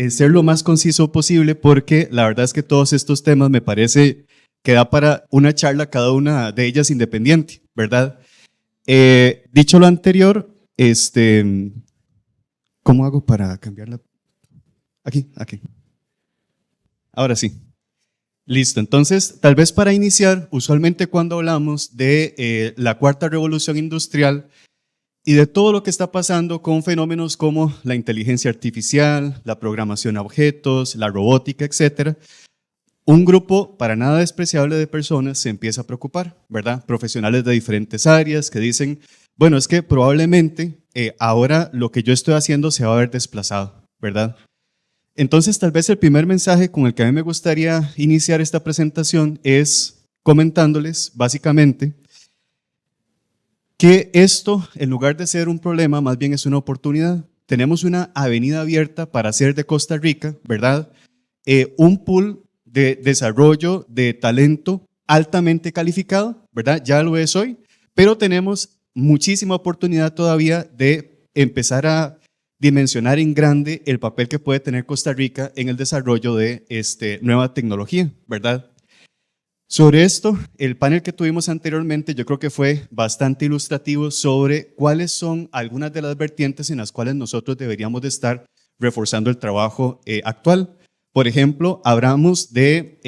ser lo más conciso posible porque la verdad es que todos estos temas me parece que da para una charla cada una de ellas independiente, ¿verdad? Dicho lo anterior, ¿cómo hago para cambiarla? Aquí. Ahora sí. Listo, entonces tal vez para iniciar, usualmente cuando hablamos de la cuarta revolución industrial y de todo lo que está pasando con fenómenos como la inteligencia artificial, la programación a objetos, la robótica, etcétera, un grupo para nada despreciable de personas se empieza a preocupar, ¿verdad? Profesionales de diferentes áreas que dicen, bueno, es que probablemente ahora lo que yo estoy haciendo se va a ver desplazado, ¿verdad? Entonces, tal vez el primer mensaje con el que a mí me gustaría iniciar esta presentación es comentándoles, básicamente, que esto, en lugar de ser un problema, más bien es una oportunidad. Tenemos una avenida abierta para hacer de Costa Rica, ¿verdad? Un pool de desarrollo de talento altamente calificado, ¿verdad? Ya lo es hoy, pero tenemos muchísima oportunidad todavía de empezar a dimensionar en grande el papel que puede tener Costa Rica en el desarrollo de nueva tecnología, ¿verdad? Sobre esto, el panel que tuvimos anteriormente yo creo que fue bastante ilustrativo sobre cuáles son algunas de las vertientes en las cuales nosotros deberíamos de estar reforzando el trabajo actual. Por ejemplo, hablamos de,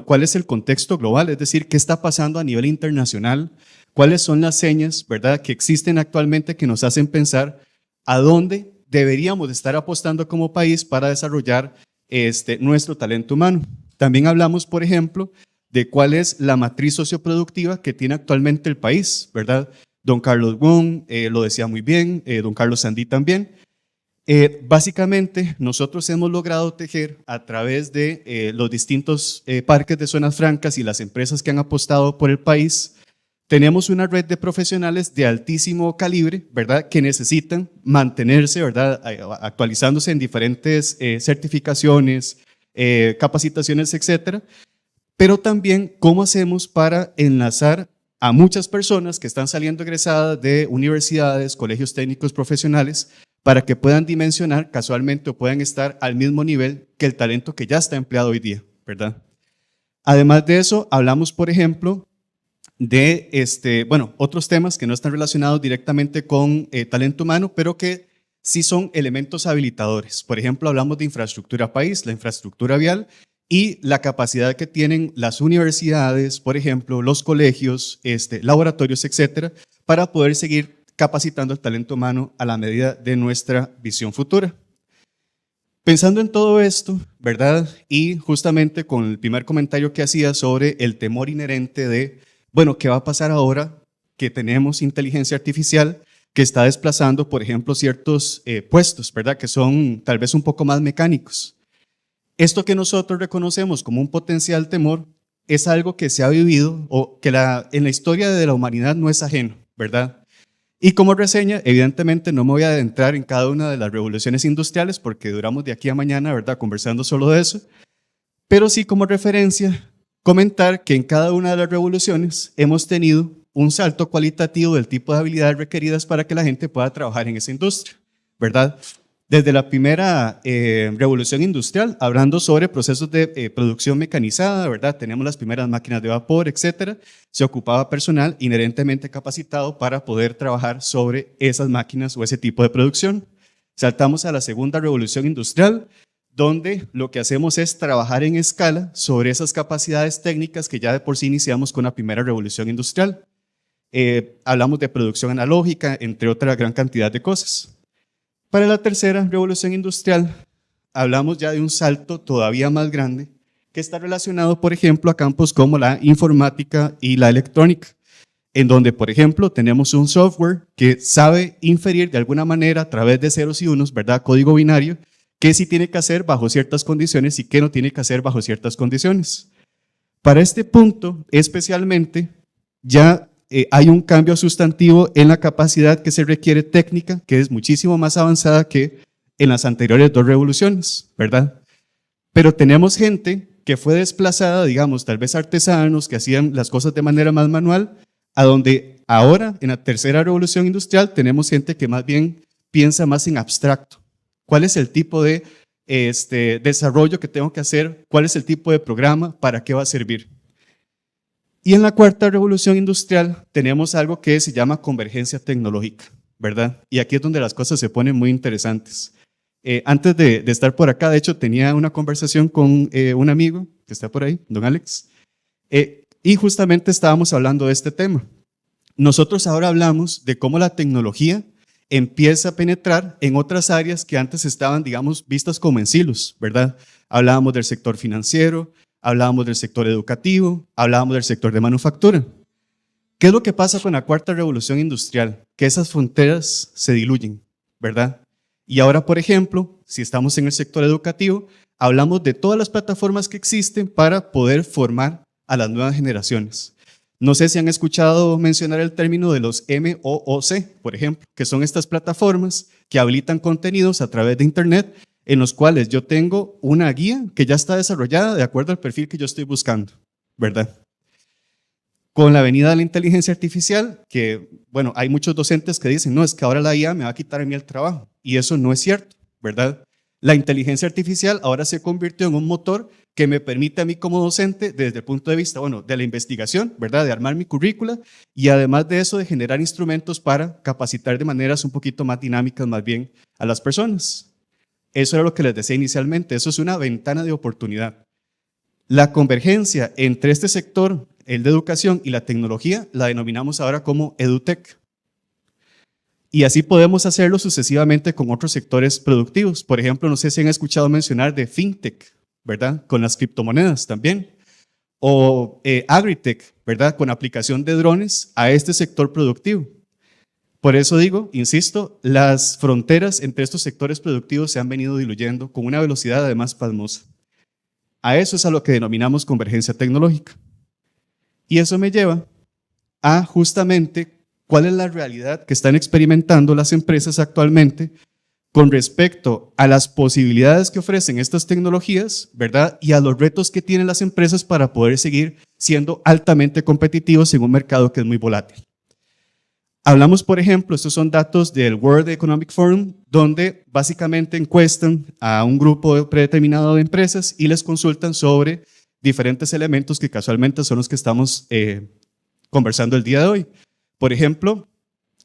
cuál es el contexto global, es decir, qué está pasando a nivel internacional, cuáles son las señas, ¿verdad?, que existen actualmente que nos hacen pensar a dónde deberíamos estar apostando como país para desarrollar nuestro talento humano. También hablamos, por ejemplo, de cuál es la matriz socioproductiva que tiene actualmente el país, ¿verdad? Don Carlos Wong lo decía muy bien, don Carlos Sandí también. Básicamente, nosotros hemos logrado tejer a través de los distintos parques de zonas francas y las empresas que han apostado por el país. Tenemos una red de profesionales de altísimo calibre, ¿verdad?, que necesitan mantenerse, ¿verdad?, actualizándose en diferentes certificaciones, capacitaciones, etcétera. Pero también, ¿cómo hacemos para enlazar a muchas personas que están saliendo egresadas de universidades, colegios técnicos profesionales, para que puedan dimensionar casualmente o puedan estar al mismo nivel que el talento que ya está empleado hoy día, ¿verdad? Además de eso, hablamos, por ejemplo, de otros temas que no están relacionados directamente con talento humano, pero que sí son elementos habilitadores. Por ejemplo, hablamos de infraestructura país, la infraestructura vial y la capacidad que tienen las universidades, por ejemplo, los colegios, laboratorios, etcétera, para poder seguir capacitando el talento humano a la medida de nuestra visión futura. Pensando en todo esto, ¿verdad? Y justamente con el primer comentario que hacía sobre el temor inherente de bueno, ¿qué va a pasar ahora que tenemos inteligencia artificial que está desplazando, por ejemplo, ciertos puestos, ¿verdad?, que son tal vez un poco más mecánicos? Esto que nosotros reconocemos como un potencial temor es algo que se ha vivido o que en la historia de la humanidad no es ajeno, ¿verdad? Y como reseña, evidentemente no me voy a adentrar en cada una de las revoluciones industriales porque duramos de aquí a mañana, ¿verdad?, conversando solo de eso, pero sí como referencia comentar que en cada una de las revoluciones hemos tenido un salto cualitativo del tipo de habilidades requeridas para que la gente pueda trabajar en esa industria, ¿verdad? Desde la primera revolución industrial, hablando sobre procesos de producción mecanizada, ¿verdad? Tenemos las primeras máquinas de vapor, etcétera. Se ocupaba personal inherentemente capacitado para poder trabajar sobre esas máquinas o ese tipo de producción. Saltamos a la segunda revolución industrial, donde lo que hacemos es trabajar en escala sobre esas capacidades técnicas que ya de por sí iniciamos con la primera revolución industrial. Hablamos de producción analógica, entre otra gran cantidad de cosas. Para la tercera revolución industrial, hablamos ya de un salto todavía más grande, que está relacionado, por ejemplo, a campos como la informática y la electrónica, en donde, por ejemplo, tenemos un software que sabe inferir de alguna manera a través de ceros y unos, ¿verdad?, código binario, qué sí tiene que hacer bajo ciertas condiciones y qué no tiene que hacer bajo ciertas condiciones. Para este punto, especialmente, ya hay un cambio sustantivo en la capacidad que se requiere técnica, que es muchísimo más avanzada que en las anteriores dos revoluciones, ¿verdad? Pero tenemos gente que fue desplazada, digamos, tal vez artesanos que hacían las cosas de manera más manual, a donde ahora, en la tercera revolución industrial, tenemos gente que más bien piensa más en abstracto. ¿Cuál es el tipo de desarrollo que tengo que hacer, cuál es el tipo de programa, para qué va a servir. Y en la cuarta revolución industrial tenemos algo que se llama convergencia tecnológica, ¿verdad? Y aquí es donde las cosas se ponen muy interesantes. Antes de estar por acá, de hecho, tenía una conversación con un amigo que está por ahí, don Alex, y justamente estábamos hablando de este tema. Nosotros ahora hablamos de cómo la tecnología empieza a penetrar en otras áreas que antes estaban, digamos, vistas como en silos, ¿verdad? Hablábamos del sector financiero, hablábamos del sector educativo, hablábamos del sector de manufactura. ¿Qué es lo que pasa con la cuarta revolución industrial? Que esas fronteras se diluyen, ¿verdad? Y ahora, por ejemplo, si estamos en el sector educativo, hablamos de todas las plataformas que existen para poder formar a las nuevas generaciones. No sé si han escuchado mencionar el término de los MOOC, por ejemplo, que son estas plataformas que habilitan contenidos a través de Internet en los cuales yo tengo una guía que ya está desarrollada de acuerdo al perfil que yo estoy buscando, ¿verdad? Con la venida de la inteligencia artificial, que, bueno, hay muchos docentes que dicen, no, es que ahora la IA me va a quitar a mí el trabajo, y eso no es cierto, ¿verdad? La inteligencia artificial ahora se convirtió en un motor que me permite a mí como docente, desde el punto de vista, bueno, de la investigación, ¿verdad? De armar mi currícula, y además de eso, de generar instrumentos para capacitar de maneras un poquito más dinámicas, más bien, a las personas. Eso era lo que les decía inicialmente, eso es una ventana de oportunidad. La convergencia entre este sector, el de educación, y la tecnología, la denominamos ahora como EduTech. Y así podemos hacerlo sucesivamente con otros sectores productivos. Por ejemplo, no sé si han escuchado mencionar de FinTech, ¿verdad? Con las criptomonedas también. O AgriTech, ¿verdad? Con aplicación de drones a este sector productivo. Por eso digo, insisto, las fronteras entre estos sectores productivos se han venido diluyendo con una velocidad además pasmosa. A eso es a lo que denominamos convergencia tecnológica. Y eso me lleva a justamente cuál es la realidad que están experimentando las empresas actualmente con respecto a las posibilidades que ofrecen estas tecnologías, ¿verdad? Y a los retos que tienen las empresas para poder seguir siendo altamente competitivos en un mercado que es muy volátil. Hablamos, por ejemplo, estos son datos del World Economic Forum, donde básicamente encuestan a un grupo predeterminado de empresas y les consultan sobre diferentes elementos que casualmente son los que estamos conversando el día de hoy. Por ejemplo,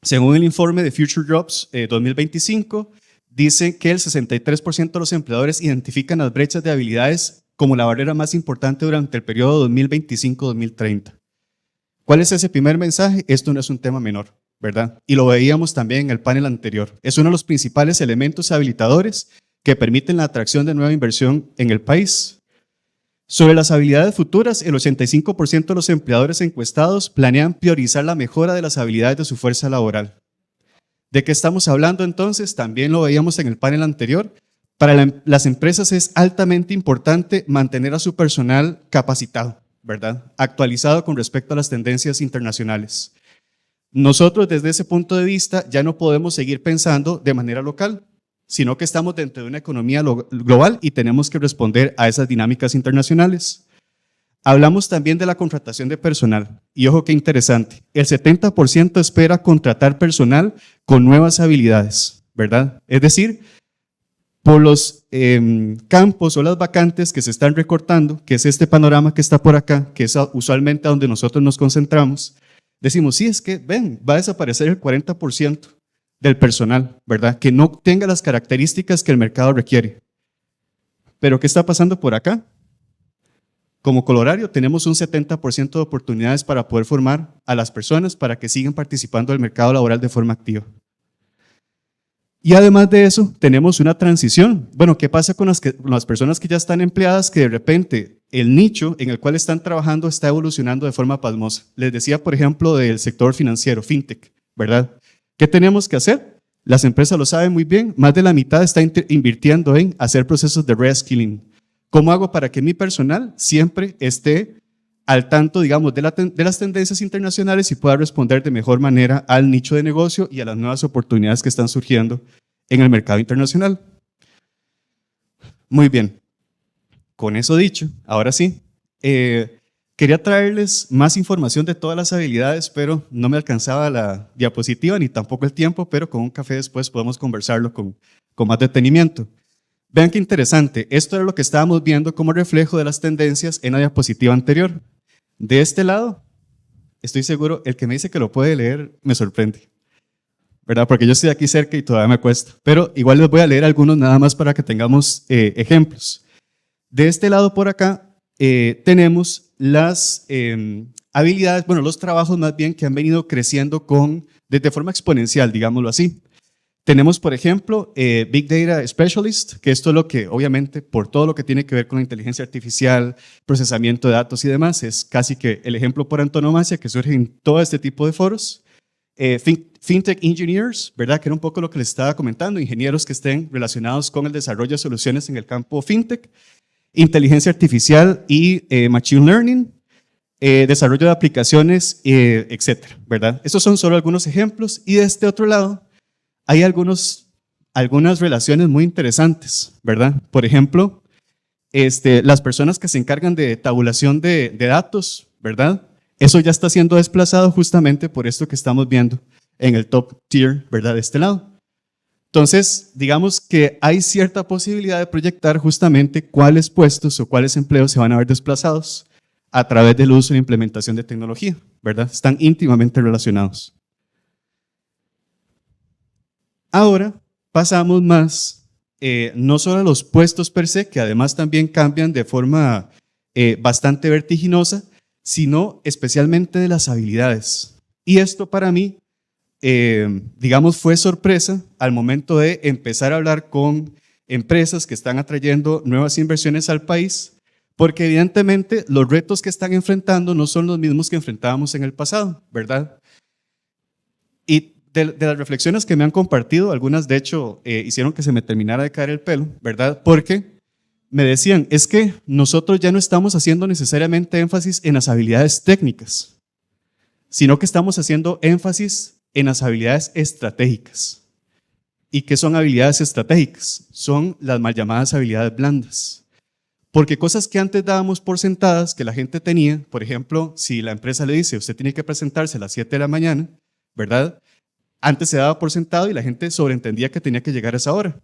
según el informe de Future Jobs 2025, dice que el 63% de los empleadores identifican las brechas de habilidades como la barrera más importante durante el periodo 2025-2030. ¿Cuál es ese primer mensaje? Esto no es un tema menor, ¿verdad? Y lo veíamos también en el panel anterior. Es uno de los principales elementos habilitadores que permiten la atracción de nueva inversión en el país. Sobre las habilidades futuras, el 85% de los empleadores encuestados planean priorizar la mejora de las habilidades de su fuerza laboral. ¿De qué estamos hablando entonces? También lo veíamos en el panel anterior. Para las empresas es altamente importante mantener a su personal capacitado, ¿verdad? Actualizado con respecto a las tendencias internacionales. Nosotros desde ese punto de vista ya no podemos seguir pensando de manera local, sino que estamos dentro de una economía global y tenemos que responder a esas dinámicas internacionales. Hablamos también de la contratación de personal, y ojo qué interesante, el 70% espera contratar personal con nuevas habilidades, ¿verdad? Es decir, por los campos o las vacantes que se están recortando, que es este panorama que está por acá, que es usualmente a donde nosotros nos concentramos, decimos, sí, es que, ven, va a desaparecer el 40% del personal, ¿verdad? Que no tenga las características que el mercado requiere. Pero, ¿qué está pasando por acá? Como colorario, tenemos un 70% de oportunidades para poder formar a las personas para que sigan participando del mercado laboral de forma activa. Y además de eso, tenemos una transición. Bueno, ¿qué pasa con las personas que ya están empleadas que de repente el nicho en el cual están trabajando está evolucionando de forma pasmosa? Les decía, por ejemplo, del sector financiero, FinTech, ¿verdad? ¿Qué tenemos que hacer? Las empresas lo saben muy bien, más de la mitad está invirtiendo en hacer procesos de reskilling. ¿Cómo hago para que mi personal siempre esté al tanto, digamos, de las tendencias internacionales y pueda responder de mejor manera al nicho de negocio y a las nuevas oportunidades que están surgiendo en el mercado internacional? Muy bien, con eso dicho, ahora sí, quería traerles más información de todas las habilidades, pero no me alcanzaba la diapositiva ni tampoco el tiempo, pero con un café después podemos conversarlo con más detenimiento. Vean qué interesante, esto era lo que estábamos viendo como reflejo de las tendencias en la diapositiva anterior. De este lado, estoy seguro, el que me dice que lo puede leer me sorprende, ¿verdad? Porque yo estoy aquí cerca y todavía me cuesta, pero igual les voy a leer algunos nada más para que tengamos ejemplos. De este lado por acá tenemos las habilidades, bueno, los trabajos más bien que han venido creciendo de forma exponencial, digámoslo así. Tenemos, por ejemplo, Big Data Specialist, que esto es lo que, obviamente, por todo lo que tiene que ver con la inteligencia artificial, procesamiento de datos y demás, es casi que el ejemplo por antonomasia que surge en todo este tipo de foros. FinTech Engineers, ¿verdad? Que era un poco lo que les estaba comentando, ingenieros que estén relacionados con el desarrollo de soluciones en el campo FinTech, inteligencia artificial y Machine Learning, desarrollo de aplicaciones, etcétera, ¿verdad? Estos son solo algunos ejemplos. Y de este otro lado, hay algunas relaciones muy interesantes, ¿verdad? Por ejemplo, las personas que se encargan de tabulación de datos, ¿verdad? Eso ya está siendo desplazado justamente por esto que estamos viendo en el top tier, ¿verdad? De este lado. Entonces, digamos que hay cierta posibilidad de proyectar justamente cuáles puestos o cuáles empleos se van a ver desplazados a través del uso e implementación de tecnología, ¿verdad? Están íntimamente relacionados. Ahora pasamos más, no solo a los puestos per se, que además también cambian de forma bastante vertiginosa, sino especialmente de las habilidades. Y esto para mí, digamos, fue sorpresa al momento de empezar a hablar con empresas que están atrayendo nuevas inversiones al país, porque evidentemente los retos que están enfrentando no son los mismos que enfrentábamos en el pasado, ¿verdad? Y de las reflexiones que me han compartido, algunas de hecho hicieron que se me terminara de caer el pelo, ¿verdad? Porque me decían, es que nosotros ya no estamos haciendo necesariamente énfasis en las habilidades técnicas, sino que estamos haciendo énfasis en las habilidades estratégicas. ¿Y qué son habilidades estratégicas? Son las mal llamadas habilidades blandas. Porque cosas que antes dábamos por sentadas, que la gente tenía, por ejemplo, si la empresa le dice, usted tiene que presentarse a las 7 de la mañana, ¿verdad? Antes se daba por sentado y la gente sobreentendía que tenía que llegar a esa hora.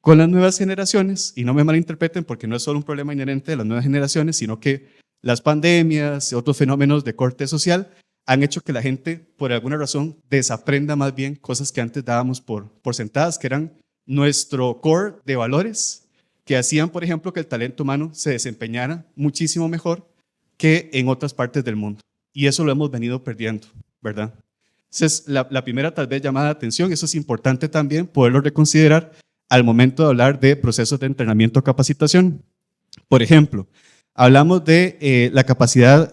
Con las nuevas generaciones, y no me malinterpreten porque no es solo un problema inherente de las nuevas generaciones, sino que las pandemias y otros fenómenos de corte social han hecho que la gente, por alguna razón, desaprenda más bien cosas que antes dábamos por sentadas, que eran nuestro core de valores, que hacían, por ejemplo, que el talento humano se desempeñara muchísimo mejor que en otras partes del mundo. Y eso lo hemos venido perdiendo, ¿verdad? Entonces, la primera tal vez llamada de atención, eso es importante también poderlo reconsiderar al momento de hablar de procesos de entrenamiento o capacitación. Por ejemplo, hablamos de la capacidad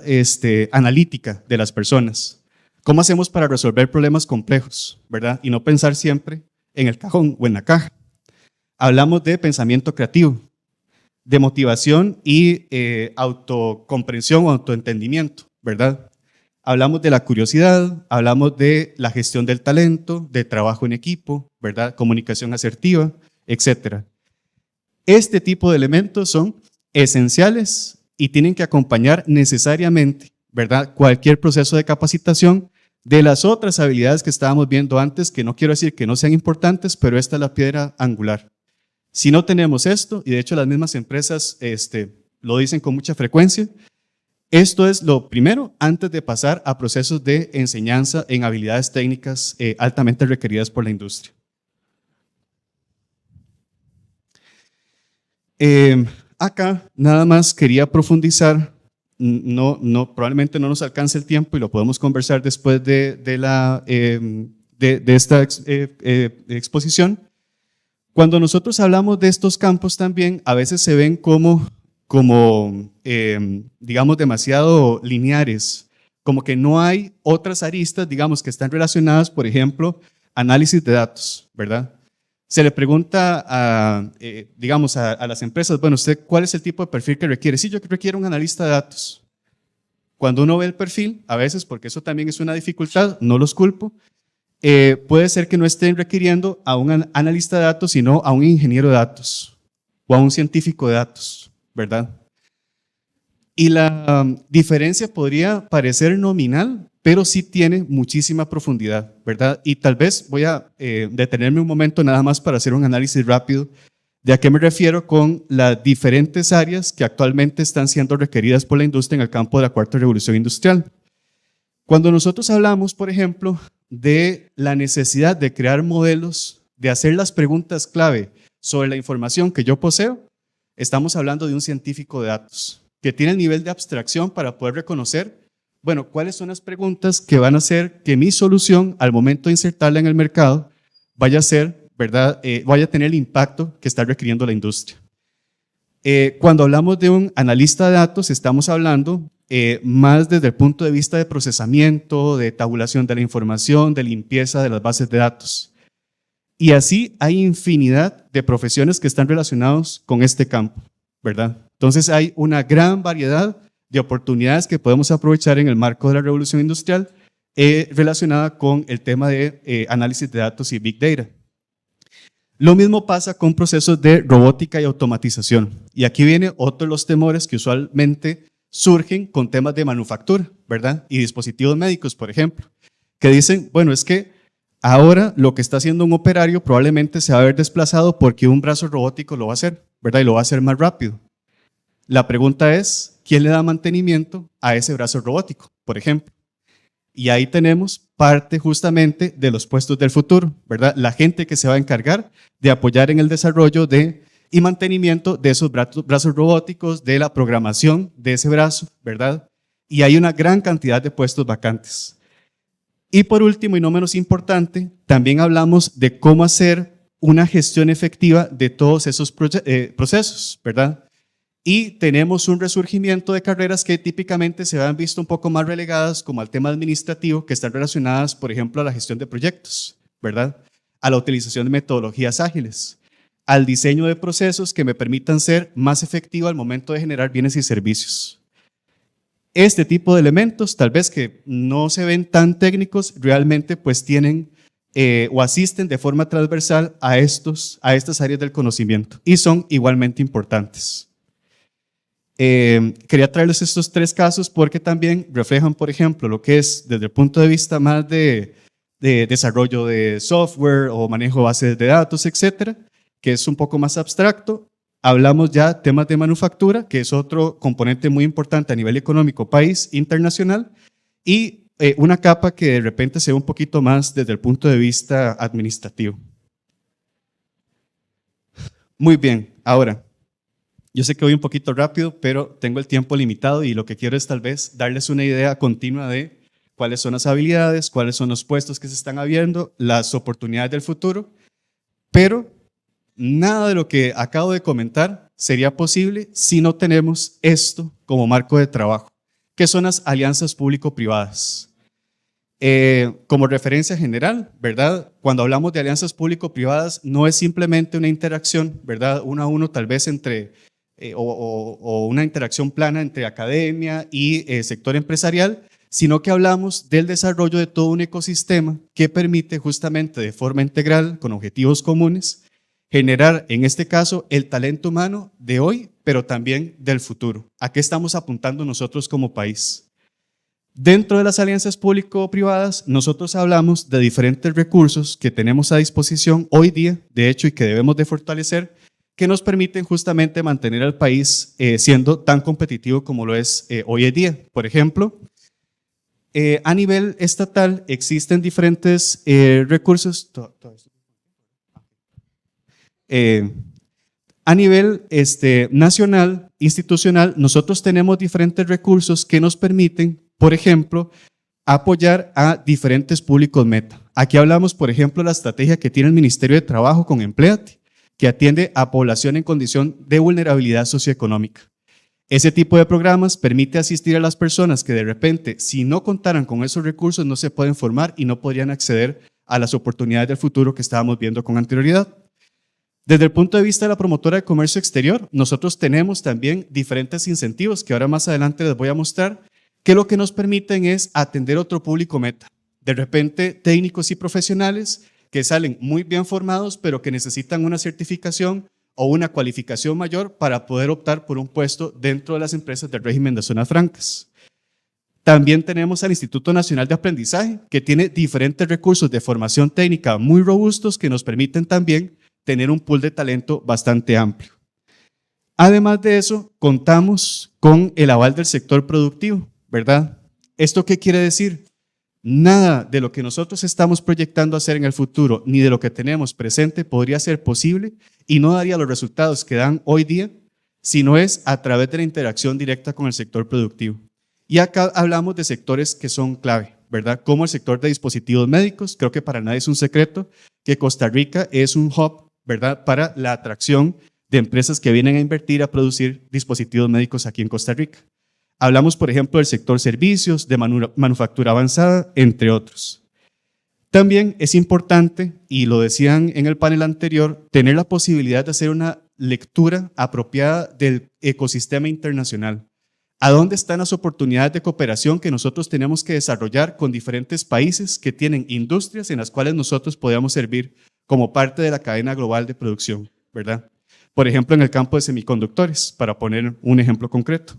analítica de las personas. ¿Cómo hacemos para resolver problemas complejos, verdad? Y no pensar siempre en el cajón o en la caja. Hablamos de pensamiento creativo, de motivación y autocomprensión o autoentendimiento, ¿verdad? Hablamos de la curiosidad, hablamos de la gestión del talento, de trabajo en equipo, ¿verdad? Comunicación asertiva, etc. Este tipo de elementos son esenciales y tienen que acompañar necesariamente, ¿verdad? Cualquier proceso de capacitación de las otras habilidades que estábamos viendo antes, que no quiero decir que no sean importantes, pero esta es la piedra angular. Si no tenemos esto, y de hecho las mismas empresas lo dicen con mucha frecuencia, esto es lo primero antes de pasar a procesos de enseñanza en habilidades técnicas altamente requeridas por la industria. Acá nada más quería profundizar, probablemente no nos alcance el tiempo y lo podemos conversar después de esta exposición. Cuando nosotros hablamos de estos campos también, a veces se ven como digamos, demasiado lineares, como que no hay otras aristas, digamos, que están relacionadas, por ejemplo, análisis de datos, ¿verdad? Se le pregunta digamos, a las empresas, bueno, ¿usted cuál es el tipo de perfil que requiere? Sí, yo requiero un analista de datos. Cuando uno ve el perfil, a veces, porque eso también es una dificultad, no los culpo, puede ser que no estén requiriendo a un analista de datos, sino a un ingeniero de datos o a un científico de datos, ¿verdad? Y la diferencia podría parecer nominal, pero sí tiene muchísima profundidad, ¿verdad? Y tal vez voy a detenerme un momento nada más para hacer un análisis rápido ¿De a qué me refiero con las diferentes áreas que actualmente están siendo requeridas por la industria en el campo de la cuarta revolución industrial? Cuando nosotros hablamos, por ejemplo, de la necesidad de crear modelos, de hacer las preguntas clave sobre la información que yo poseo, estamos hablando de un científico de datos que tiene el nivel de abstracción para poder reconocer, bueno, cuáles son las preguntas que van a hacer que mi solución al momento de insertarla en el mercado vaya a ser, ¿verdad? Vaya a tener el impacto que está requiriendo la industria. Cuando hablamos de un analista de datos, estamos hablando más desde el punto de vista de procesamiento, de tabulación de la información, de limpieza de las bases de datos. Y así hay infinidad de profesiones que están relacionadas con este campo, ¿verdad? Entonces hay una gran variedad de oportunidades que podemos aprovechar en el marco de la revolución industrial relacionada con el tema de análisis de datos y Big Data. Lo mismo pasa con procesos de robótica y automatización. Y aquí viene otro de los temores que usualmente surgen con temas de manufactura, ¿verdad? Y dispositivos médicos, por ejemplo, que dicen, bueno, es que ahora lo que está haciendo un operario probablemente se va a ver desplazado porque un brazo robótico lo va a hacer, ¿verdad? Y lo va a hacer más rápido. La pregunta es, ¿quién le da mantenimiento a ese brazo robótico, por ejemplo? Y ahí tenemos parte justamente de los puestos del futuro, ¿verdad? La gente que se va a encargar de apoyar en el desarrollo y mantenimiento de esos brazos robóticos, de la programación de ese brazo, ¿verdad? Y hay una gran cantidad de puestos vacantes. Y por último, y no menos importante, también hablamos de cómo hacer una gestión efectiva de todos esos procesos, ¿verdad? Y tenemos un resurgimiento de carreras que típicamente se han visto un poco más relegadas, como al tema administrativo, que están relacionadas, por ejemplo, a la gestión de proyectos, ¿verdad? A la utilización de metodologías ágiles, al diseño de procesos que me permitan ser más efectivo al momento de generar bienes y servicios. Este tipo de elementos, tal vez que no se ven tan técnicos, realmente pues tienen o asisten de forma transversal a estas áreas del conocimiento y son igualmente importantes. Quería traerles estos tres casos porque también reflejan, por ejemplo, lo que es desde el punto de vista más de desarrollo de software o manejo de bases de datos, etcétera, que es un poco más abstracto. Hablamos ya temas de manufactura, que es otro componente muy importante a nivel económico, país, internacional, y una capa que de repente se ve un poquito más desde el punto de vista administrativo. Muy bien, ahora, yo sé que voy un poquito rápido, pero tengo el tiempo limitado y lo que quiero es tal vez darles una idea continua de cuáles son las habilidades, cuáles son los puestos que se están abriendo, las oportunidades del futuro, pero nada de lo que acabo de comentar sería posible si no tenemos esto como marco de trabajo, que son las alianzas público-privadas. Como referencia general, ¿verdad? Cuando hablamos de alianzas público-privadas, no es simplemente una interacción, ¿verdad? Uno a uno tal vez entre, o una interacción plana entre academia y sector empresarial, sino que hablamos del desarrollo de todo un ecosistema que permite justamente de forma integral, con objetivos comunes, generar, en este caso, el talento humano de hoy, pero también del futuro. ¿A qué estamos apuntando nosotros como país? Dentro de las alianzas público-privadas, nosotros hablamos de diferentes recursos que tenemos a disposición hoy día, de hecho, y que debemos de fortalecer, que nos permiten justamente mantener al país siendo tan competitivo como lo es hoy en día. Por ejemplo, a nivel estatal existen diferentes recursos. A nivel nacional, institucional, nosotros tenemos diferentes recursos que nos permiten, por ejemplo, apoyar a diferentes públicos meta. Aquí hablamos, por ejemplo, de la estrategia que tiene el Ministerio de Trabajo con Empléate, que atiende a población en condición de vulnerabilidad socioeconómica. Ese tipo de programas permite asistir a las personas que de repente, si no contaran con esos recursos, no se pueden formar y no podrían acceder a las oportunidades del futuro que estábamos viendo con anterioridad. Desde el punto de vista de la promotora de comercio exterior, nosotros tenemos también diferentes incentivos que ahora más adelante les voy a mostrar, que lo que nos permiten es atender otro público meta. De repente, técnicos y profesionales que salen muy bien formados, pero que necesitan una certificación o una cualificación mayor para poder optar por un puesto dentro de las empresas del régimen de zonas francas. También tenemos al Instituto Nacional de Aprendizaje, que tiene diferentes recursos de formación técnica muy robustos que nos permiten también tener un pool de talento bastante amplio. Además de eso, contamos con el aval del sector productivo, ¿verdad? ¿Esto qué quiere decir? Nada de lo que nosotros estamos proyectando hacer en el futuro, ni de lo que tenemos presente, podría ser posible y no daría los resultados que dan hoy día, si no es a través de la interacción directa con el sector productivo. Y acá hablamos de sectores que son clave, ¿verdad? Como el sector de dispositivos médicos. Creo que para nadie es un secreto que Costa Rica es un hub, ¿verdad?, para la atracción de empresas que vienen a invertir a producir dispositivos médicos aquí en Costa Rica. Hablamos, por ejemplo, del sector servicios, de manufactura avanzada, entre otros. También es importante, y lo decían en el panel anterior, tener la posibilidad de hacer una lectura apropiada del ecosistema internacional. ¿A dónde están las oportunidades de cooperación que nosotros tenemos que desarrollar con diferentes países que tienen industrias en las cuales nosotros podamos servir como parte de la cadena global de producción, ¿verdad? Por ejemplo, en el campo de semiconductores, para poner un ejemplo concreto.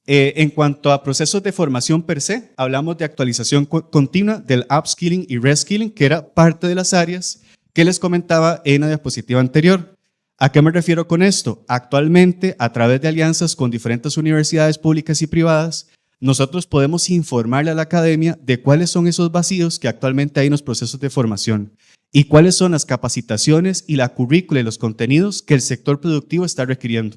En cuanto a procesos de formación per se, hablamos de actualización continua del upskilling y reskilling, que era parte de las áreas que les comentaba en la diapositiva anterior. ¿A qué me refiero con esto? Actualmente, a través de alianzas con diferentes universidades públicas y privadas, nosotros podemos informarle a la academia de cuáles son esos vacíos que actualmente hay en los procesos de formación y cuáles son las capacitaciones y la currícula y los contenidos que el sector productivo está requiriendo.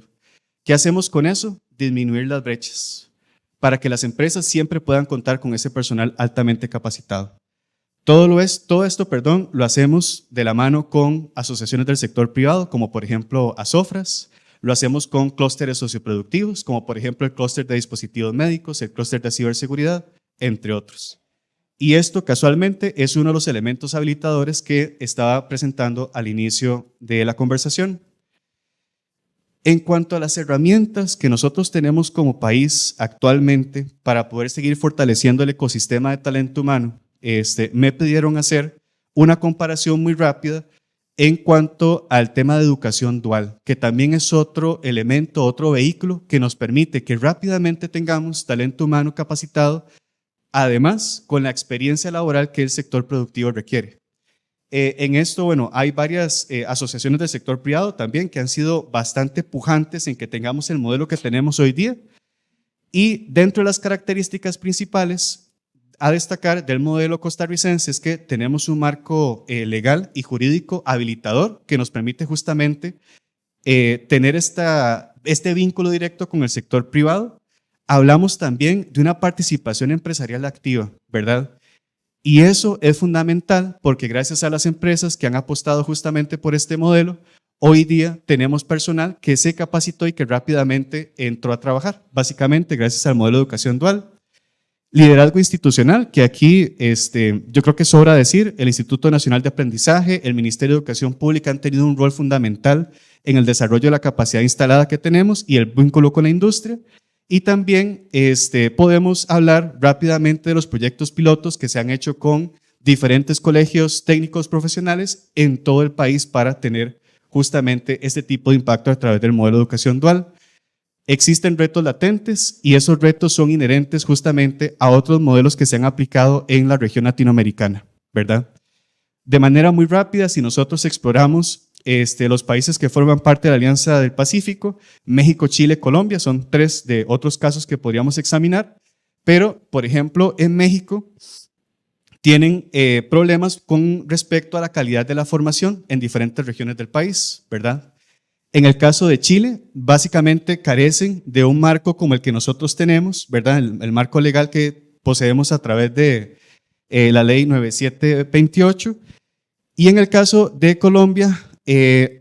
¿Qué hacemos con eso? Disminuir las brechas para que las empresas siempre puedan contar con ese personal altamente capacitado. Todo esto, lo hacemos de la mano con asociaciones del sector privado, como por ejemplo ASOFRAS, lo hacemos con clústeres socioproductivos, como por ejemplo el clúster de dispositivos médicos, el clúster de ciberseguridad, entre otros. Y esto casualmente es uno de los elementos habilitadores que estaba presentando al inicio de la conversación. En cuanto a las herramientas que nosotros tenemos como país actualmente para poder seguir fortaleciendo el ecosistema de talento humano, me pidieron hacer una comparación muy rápida en cuanto al tema de educación dual, que también es otro elemento, otro vehículo que nos permite que rápidamente tengamos talento humano capacitado, además con la experiencia laboral que el sector productivo requiere. En esto, bueno, hay varias asociaciones del sector privado también que han sido bastante pujantes en que tengamos el modelo que tenemos hoy día, y dentro de las características principales a destacar del modelo costarricense es que tenemos un marco legal y jurídico habilitador que nos permite justamente tener este vínculo directo con el sector privado. Hablamos también de una participación empresarial activa, ¿verdad? Y eso es fundamental porque gracias a las empresas que han apostado justamente por este modelo, hoy día tenemos personal que se capacitó y que rápidamente entró a trabajar, básicamente gracias al modelo de educación dual. Liderazgo institucional, que aquí yo creo que sobra decir, el Instituto Nacional de Aprendizaje, el Ministerio de Educación Pública han tenido un rol fundamental en el desarrollo de la capacidad instalada que tenemos y el vínculo con la industria. Y también podemos hablar rápidamente de los proyectos pilotos que se han hecho con diferentes colegios técnicos profesionales en todo el país para tener justamente este tipo de impacto a través del modelo de educación dual. Existen retos latentes y esos retos son inherentes justamente a otros modelos que se han aplicado en la región latinoamericana, ¿verdad? De manera muy rápida, si nosotros exploramos los países que forman parte de la Alianza del Pacífico, México, Chile, Colombia, son 3 de otros casos que podríamos examinar, pero, por ejemplo, en México tienen problemas con respecto a la calidad de la formación en diferentes regiones del país, ¿verdad? En el caso de Chile, básicamente carecen de un marco como el que nosotros tenemos, ¿verdad? El marco legal que poseemos a través de la ley 9728. Y en el caso de Colombia,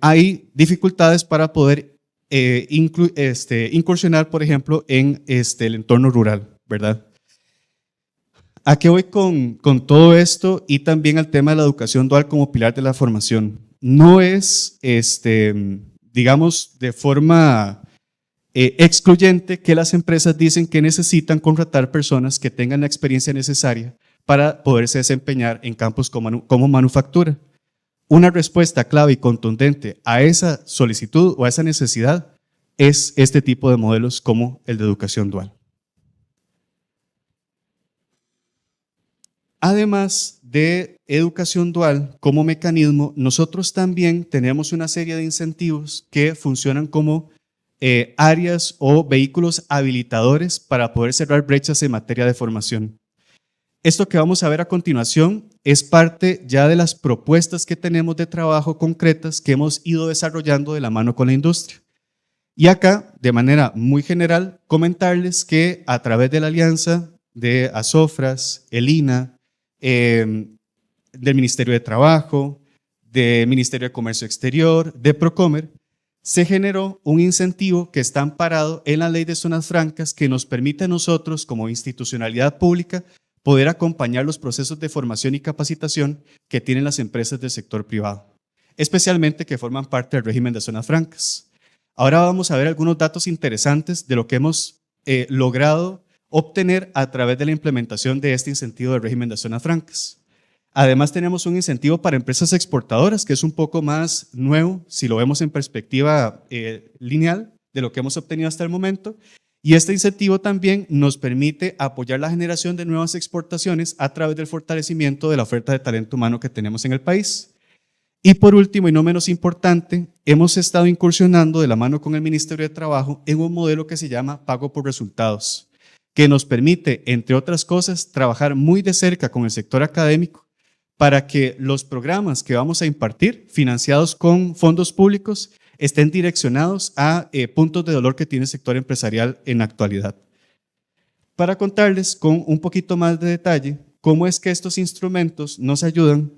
hay dificultades para poder incursionar, por ejemplo, en el entorno rural, ¿verdad? ¿A qué voy con todo esto? Y también al tema de la educación dual como pilar de la formación. No es digamos, de forma excluyente que las empresas dicen que necesitan contratar personas que tengan la experiencia necesaria para poderse desempeñar en campos como manufactura. Una respuesta clave y contundente a esa solicitud o a esa necesidad es este tipo de modelos como el de educación dual. Además de educación dual como mecanismo, nosotros también tenemos una serie de incentivos que funcionan como áreas o vehículos habilitadores para poder cerrar brechas en materia de formación. Esto que vamos a ver a continuación es parte ya de las propuestas que tenemos de trabajo concretas que hemos ido desarrollando de la mano con la industria. Y acá, de manera muy general, comentarles que a través de la alianza de ASOFRAS, el INA, del Ministerio de Trabajo, del Ministerio de Comercio Exterior, de Procomer, se generó un incentivo que está amparado en la Ley de Zonas Francas que nos permite a nosotros, como institucionalidad pública, poder acompañar los procesos de formación y capacitación que tienen las empresas del sector privado, especialmente que forman parte del régimen de zonas francas. Ahora vamos a ver algunos datos interesantes de lo que hemos logrado obtener a través de la implementación de este incentivo del régimen de zonas francas. Además tenemos un incentivo para empresas exportadoras que es un poco más nuevo si lo vemos en perspectiva lineal de lo que hemos obtenido hasta el momento. Y este incentivo también nos permite apoyar la generación de nuevas exportaciones a través del fortalecimiento de la oferta de talento humano que tenemos en el país. Y por último, y no menos importante, hemos estado incursionando de la mano con el Ministerio de Trabajo en un modelo que se llama pago por resultados, que nos permite, entre otras cosas, trabajar muy de cerca con el sector académico para que los programas que vamos a impartir, financiados con fondos públicos, estén direccionados a puntos de dolor que tiene el sector empresarial en la actualidad. Para contarles con un poquito más de detalle cómo es que estos instrumentos nos ayudan,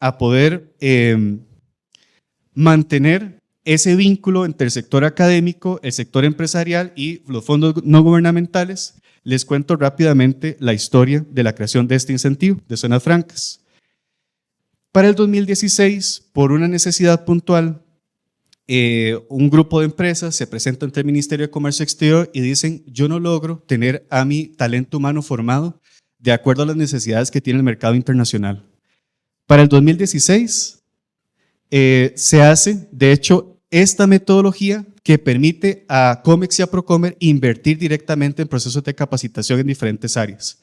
a poder mantener ese vínculo entre el sector académico, el sector empresarial y los fondos no gubernamentales. Les cuento rápidamente la historia de la creación de este incentivo de zonas francas. Para el 2016, por una necesidad puntual, un grupo de empresas se presenta ante el Ministerio de Comercio Exterior y dicen, yo no logro tener a mi talento humano formado de acuerdo a las necesidades que tiene el mercado internacional. Para el 2016 se hace, de hecho, esta metodología que permite a COMEX y a Procomer invertir directamente en procesos de capacitación en diferentes áreas.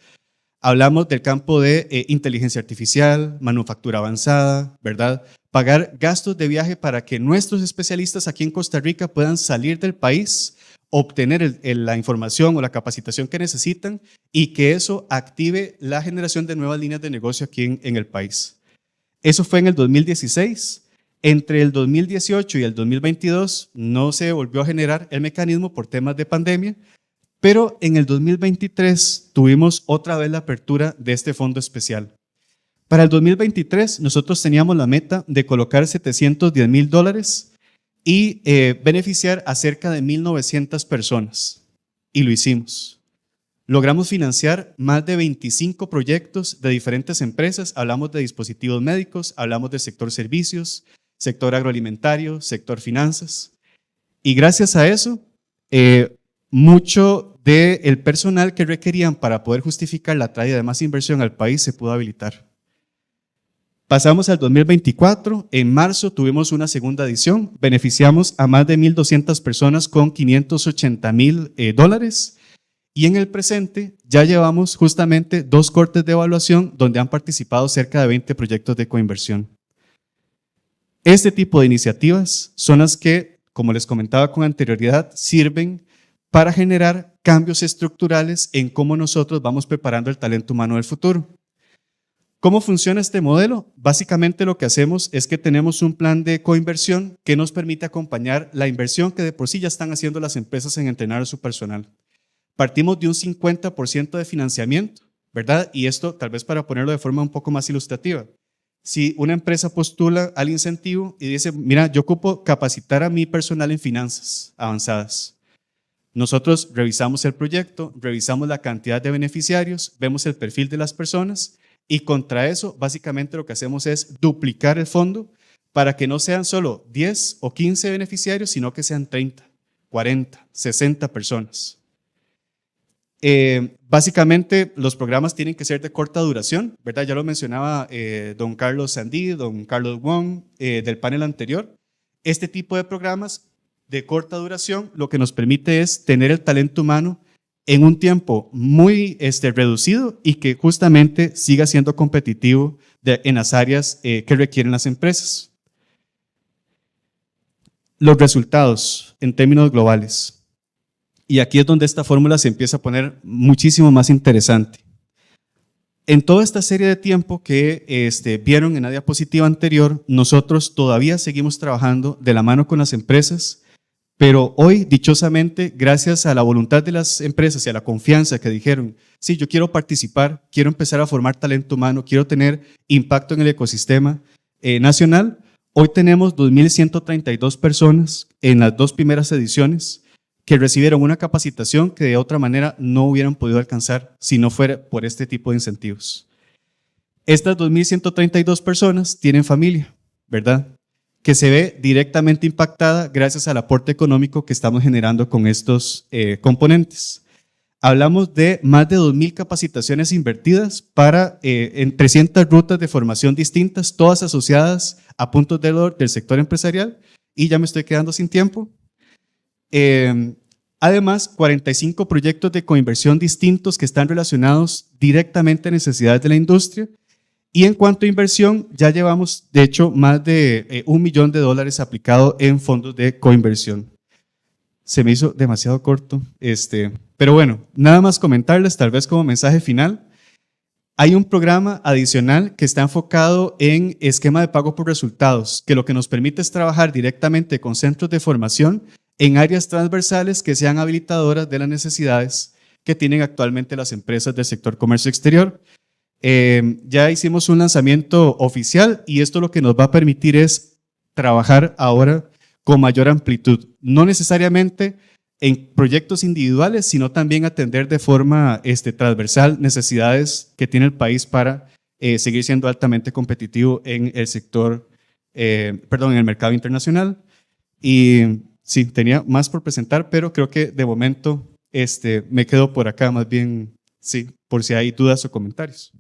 Hablamos del campo de inteligencia artificial, manufactura avanzada, ¿verdad? Pagar gastos de viaje para que nuestros especialistas aquí en Costa Rica puedan salir del país, obtener la información o la capacitación que necesitan y que eso active la generación de nuevas líneas de negocio aquí en el país. Eso fue en el 2016. Entre el 2018 y el 2022 no se volvió a generar el mecanismo por temas de pandemia, pero en el 2023 tuvimos otra vez la apertura de este fondo especial. Para el 2023 nosotros teníamos la meta de colocar $710,000 y beneficiar a cerca de 1,900 personas. Y lo hicimos. Logramos financiar más de 25 proyectos de diferentes empresas. Hablamos de dispositivos médicos, hablamos del sector servicios, sector agroalimentario, sector finanzas. Y gracias a eso, mucho del personal que requerían para poder justificar la traída de más inversión al país se pudo habilitar. Pasamos al 2024, en marzo tuvimos una segunda edición, beneficiamos a más de 1,200 personas con $580,000 y en el presente ya llevamos justamente 2 cortes de evaluación donde han participado cerca de 20 proyectos de coinversión. Este tipo de iniciativas son las que, como les comentaba con anterioridad, sirven para generar cambios estructurales en cómo nosotros vamos preparando el talento humano del futuro. ¿Cómo funciona este modelo? Básicamente lo que hacemos es que tenemos un plan de coinversión que nos permite acompañar la inversión que de por sí ya están haciendo las empresas en entrenar a su personal. Partimos de un 50% de financiamiento, ¿verdad? Y esto tal vez para ponerlo de forma un poco más ilustrativa. Si una empresa postula al incentivo y dice, mira, yo ocupo capacitar a mi personal en finanzas avanzadas. Nosotros revisamos el proyecto, revisamos la cantidad de beneficiarios, vemos el perfil de las personas y contra eso básicamente lo que hacemos es duplicar el fondo para que no sean solo 10 o 15 beneficiarios, sino que sean 30, 40, 60 personas. Básicamente los programas tienen que ser de corta duración, ¿verdad? Ya lo mencionaba don Carlos Sandí, don Carlos Wong del panel anterior. Este tipo de programas de corta duración, lo que nos permite es tener el talento humano en un tiempo muy reducido y que justamente siga siendo competitivo en las áreas que requieren las empresas. Los resultados en términos globales. Y aquí es donde esta fórmula se empieza a poner muchísimo más interesante. En toda esta serie de tiempo que vieron en la diapositiva anterior, nosotros todavía seguimos trabajando de la mano con las empresas, pero hoy, dichosamente, gracias a la voluntad de las empresas y a la confianza que dijeron, sí, yo quiero participar, quiero empezar a formar talento humano, quiero tener impacto en el ecosistema nacional, hoy tenemos 2.132 personas en las 2 primeras ediciones que recibieron una capacitación que de otra manera no hubieran podido alcanzar si no fuera por este tipo de incentivos. Estas 2.132 personas tienen familia, ¿verdad?, que se ve directamente impactada gracias al aporte económico que estamos generando con estos componentes. Hablamos de más de 2.000 capacitaciones invertidas en 300 rutas de formación distintas, todas asociadas a puntos de dolor del sector empresarial, y ya me estoy quedando sin tiempo. Además, 45 proyectos de coinversión distintos que están relacionados directamente a necesidades de la industria. Y en cuanto a inversión, ya llevamos, de hecho, más de $1 millón aplicado en fondos de coinversión. Se me hizo demasiado corto, pero bueno, nada más comentarles, tal vez como mensaje final. Hay un programa adicional que está enfocado en esquema de pago por resultados, que lo que nos permite es trabajar directamente con centros de formación en áreas transversales que sean habilitadoras de las necesidades que tienen actualmente las empresas del sector comercio exterior. Ya hicimos un lanzamiento oficial y esto lo que nos va a permitir es trabajar ahora con mayor amplitud, no necesariamente en proyectos individuales, sino también atender de forma transversal necesidades que tiene el país para seguir siendo altamente competitivo en el sector, en el mercado internacional. Y sí, tenía más por presentar, pero creo que de momento me quedo por acá, más bien, sí, por si hay dudas o comentarios.